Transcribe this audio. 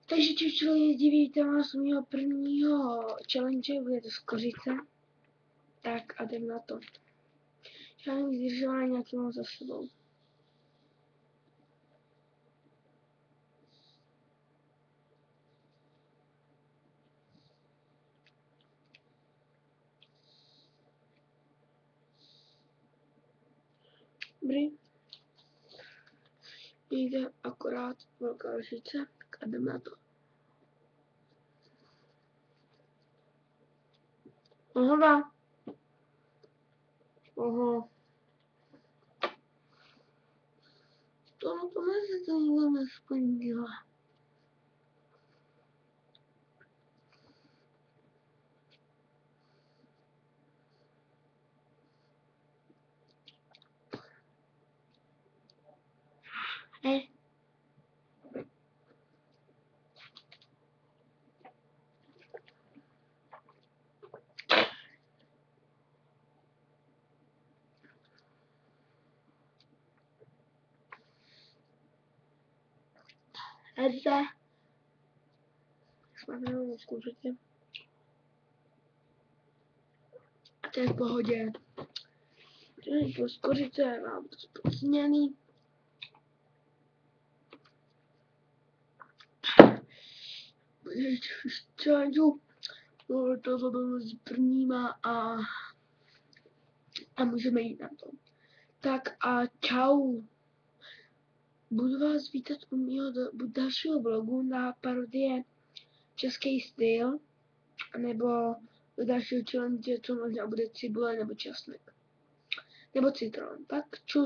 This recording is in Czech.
Takže čuču lidi, vítám vás u mého prvního challenge, bude to z kořice. Tak a jdem na to. Žádný zdržování, nějaký mám za sebou. Dobrý. Jde akorát velká lžice, tak a jdem na to. Aha. Aha. To na to mezi to nikdo nesplnila. Edda. Jsme jenom zkoušet. A to je v pohodě. To z kořice mám to spocněný. Čáňu. To bylo mezi prvníma a můžeme jít na to. Tak a čau. Budu vás vítat u mého dalšího vlogu na parodie Český styl, nebo do dalšího challenge, co možná bude cibule nebo česnek. Nebo citron. Tak čus.